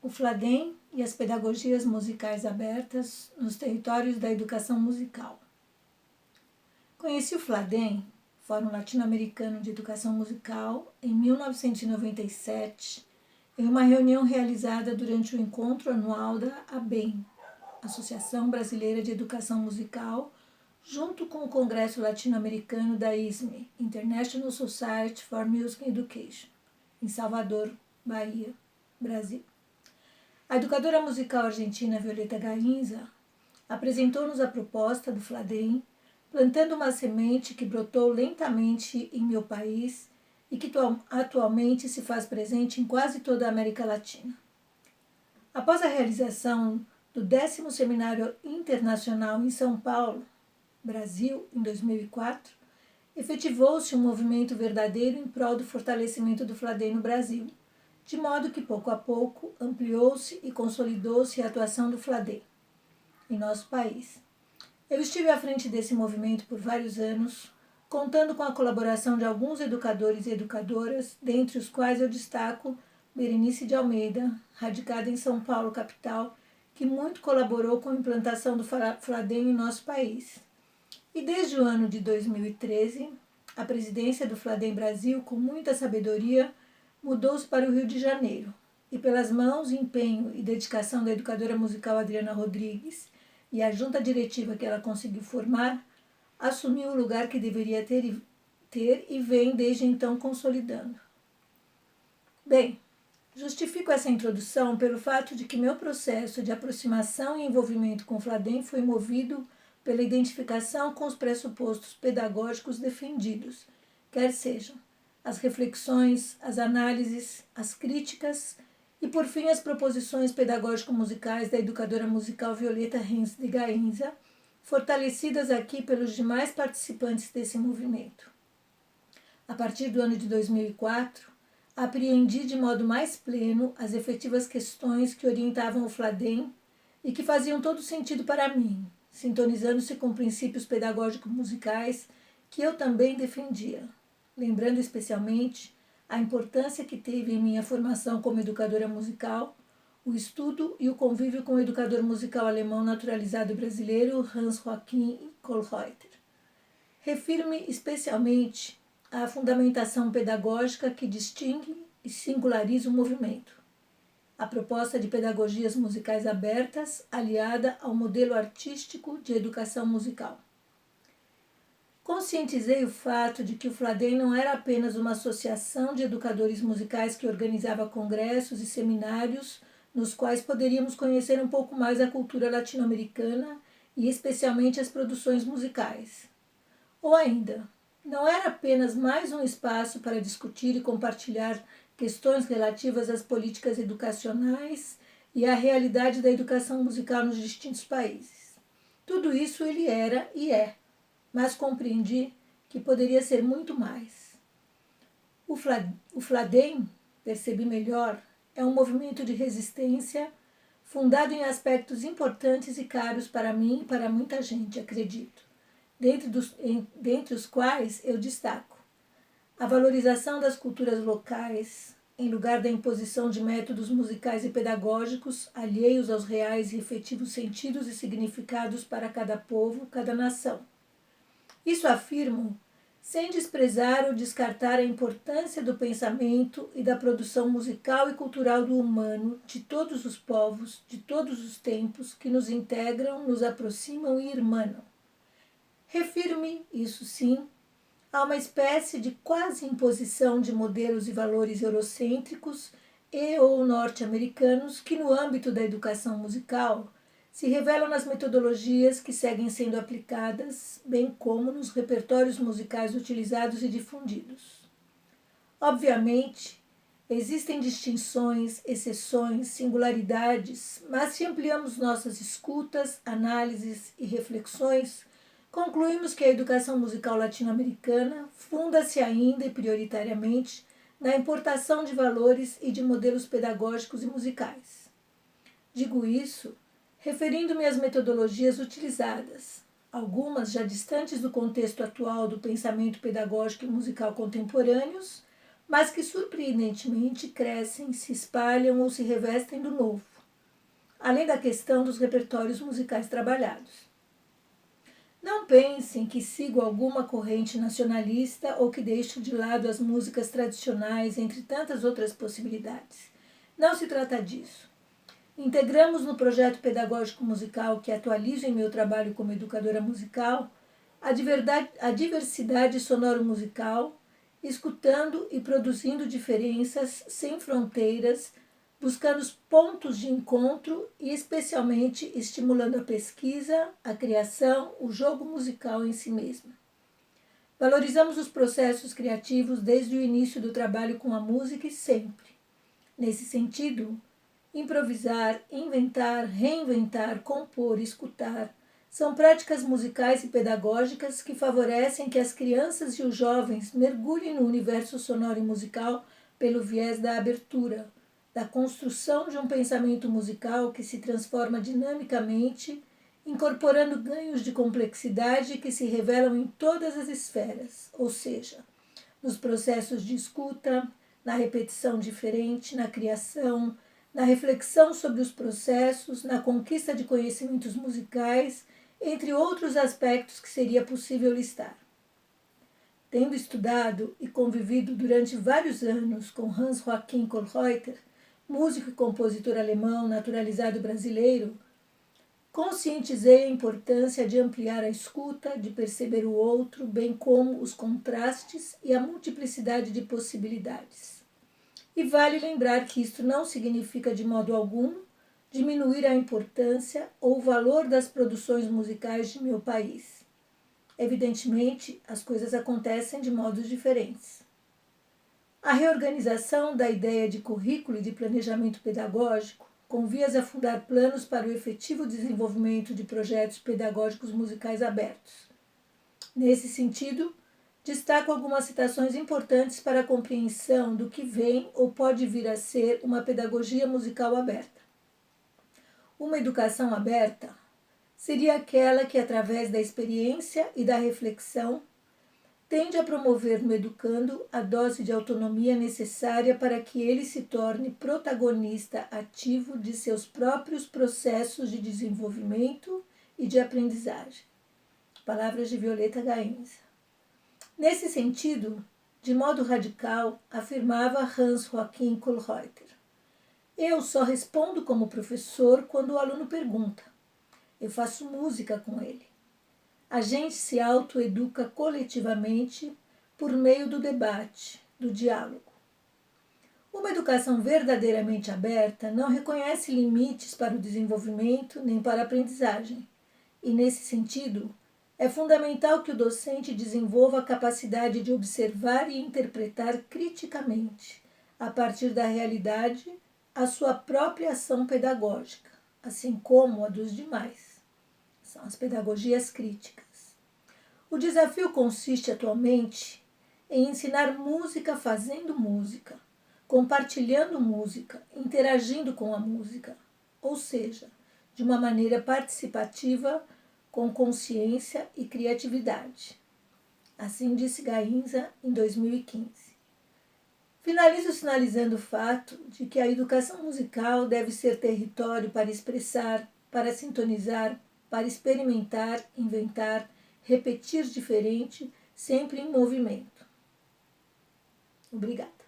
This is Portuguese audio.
o Fladem e as pedagogias musicais abertas nos territórios da educação musical. Conheci o Fladem, Fórum Latino-Americano de Educação Musical, em 1997, em uma reunião realizada durante o encontro anual da ABEM, Associação Brasileira de Educação Musical, junto com o Congresso Latino-Americano da ISME, International Society for Music Education, em Salvador, Bahia, Brasil. A educadora musical argentina Violeta Gainza apresentou-nos a proposta do Fladem, plantando uma semente que brotou lentamente em meu país e que atualmente se faz presente em quase toda a América Latina. Após a realização do 10º Seminário Internacional em São Paulo, Brasil, em 2004, efetivou-se um movimento verdadeiro em prol do fortalecimento do Fladem no Brasil, de modo que, pouco a pouco, ampliou-se e consolidou-se a atuação do Fladem em nosso país. Eu estive à frente desse movimento por vários anos, contando com a colaboração de alguns educadores e educadoras, dentre os quais eu destaco Berenice de Almeida, radicada em São Paulo, capital, que muito colaborou com a implantação do Fladem em nosso país. E desde o ano de 2013, a presidência do Fladem Brasil, com muita sabedoria, mudou-se para o Rio de Janeiro, e pelas mãos, empenho e dedicação da educadora musical Adriana Rodrigues e a junta diretiva que ela conseguiu formar, assumiu o lugar que deveria ter e vem desde então consolidando. Bem, justifico essa introdução pelo fato de que meu processo de aproximação e envolvimento com o Fladem foi movido pela identificação com os pressupostos pedagógicos defendidos, quer sejam as reflexões, as análises, as críticas e, por fim, as proposições pedagógico-musicais da educadora musical Violeta Renz de Gainza, fortalecidas aqui pelos demais participantes desse movimento. A partir do ano de 2004, apreendi de modo mais pleno as efetivas questões que orientavam o Fladem e que faziam todo sentido para mim, sintonizando-se com princípios pedagógicos musicais que eu também defendia, lembrando especialmente a importância que teve em minha formação como educadora musical o estudo e o convívio com o educador musical alemão naturalizado brasileiro Hans Joachim Kohlreuter. Refiro-me especialmente à fundamentação pedagógica que distingue e singulariza o movimento, a proposta de pedagogias musicais abertas aliada ao modelo artístico de educação musical. Conscientizei o fato de que o Fladem não era apenas uma associação de educadores musicais que organizava congressos e seminários nos quais poderíamos conhecer um pouco mais a cultura latino-americana e especialmente as produções musicais. Ou ainda, não era apenas mais um espaço para discutir e compartilhar questões relativas às políticas educacionais e à realidade da educação musical nos distintos países. Tudo isso ele era e é, mas compreendi que poderia ser muito mais. O Fladem, percebi melhor, é um movimento de resistência fundado em aspectos importantes e caros para mim e para muita gente, acredito, dentre os quais eu destaco a valorização das culturas locais, em lugar da imposição de métodos musicais e pedagógicos alheios aos reais e efetivos sentidos e significados para cada povo, cada nação. Isso afirmo sem desprezar ou descartar a importância do pensamento e da produção musical e cultural do humano, de todos os povos, de todos os tempos, que nos integram, nos aproximam e irmanam. Refiro-me, isso sim, a uma espécie de quase imposição de modelos e valores eurocêntricos e ou norte-americanos que, no âmbito da educação musical, se revelam nas metodologias que seguem sendo aplicadas, bem como nos repertórios musicais utilizados e difundidos. Obviamente, existem distinções, exceções, singularidades, mas se ampliamos nossas escutas, análises e reflexões, concluímos que a educação musical latino-americana funda-se ainda e prioritariamente na importação de valores e de modelos pedagógicos e musicais. Digo isso referindo-me às metodologias utilizadas, algumas já distantes do contexto atual do pensamento pedagógico e musical contemporâneos, mas que surpreendentemente crescem, se espalham ou se revestem do novo, além da questão dos repertórios musicais trabalhados. Não pensem que sigo alguma corrente nacionalista ou que deixo de lado as músicas tradicionais, entre tantas outras possibilidades. Não se trata disso. Integramos no projeto pedagógico musical que atualizo em meu trabalho como educadora musical a diversidade sonoro-musical, escutando e produzindo diferenças sem fronteiras, buscando os pontos de encontro e especialmente estimulando a pesquisa, a criação, o jogo musical em si mesmo. Valorizamos os processos criativos desde o início do trabalho com a música e sempre. Nesse sentido, improvisar, inventar, reinventar, compor, escutar são práticas musicais e pedagógicas que favorecem que as crianças e os jovens mergulhem no universo sonoro e musical pelo viés da abertura, da construção de um pensamento musical que se transforma dinamicamente, incorporando ganhos de complexidade que se revelam em todas as esferas, ou seja, nos processos de escuta, na repetição diferente, na criação, na reflexão sobre os processos, na conquista de conhecimentos musicais, entre outros aspectos que seria possível listar. Tendo estudado e convivido durante vários anos com Hans Joachim Kohlreuter, músico e compositor alemão naturalizado brasileiro, conscientizei a importância de ampliar a escuta, de perceber o outro, bem como os contrastes e a multiplicidade de possibilidades. E vale lembrar que isto não significa de modo algum diminuir a importância ou o valor das produções musicais de meu país. Evidentemente, as coisas acontecem de modos diferentes. A reorganização da ideia de currículo e de planejamento pedagógico, com vias a fundar planos para o efetivo desenvolvimento de projetos pedagógicos musicais abertos. Nesse sentido, destaco algumas citações importantes para a compreensão do que vem ou pode vir a ser uma pedagogia musical aberta. Uma educação aberta seria aquela que, através da experiência e da reflexão, tende a promover no educando a dose de autonomia necessária para que ele se torne protagonista ativo de seus próprios processos de desenvolvimento e de aprendizagem. Palavras de Violeta Gainza. Nesse sentido, de modo radical, afirmava Hans Joachim Kohlreuter: eu só respondo como professor quando o aluno pergunta. Eu faço música com ele. A gente se autoeduca coletivamente por meio do debate, do diálogo. Uma educação verdadeiramente aberta não reconhece limites para o desenvolvimento nem para a aprendizagem. E, nesse sentido, é fundamental que o docente desenvolva a capacidade de observar e interpretar criticamente, a partir da realidade, a sua própria ação pedagógica, assim como a dos demais. São as pedagogias críticas. O desafio consiste atualmente em ensinar música fazendo música, compartilhando música, interagindo com a música, ou seja, de uma maneira participativa, com consciência e criatividade. Assim disse Gainza em 2015. Finalizo sinalizando o fato de que a educação musical deve ser território para expressar, para sintonizar, para experimentar, inventar, repetir diferente, sempre em movimento. Obrigada.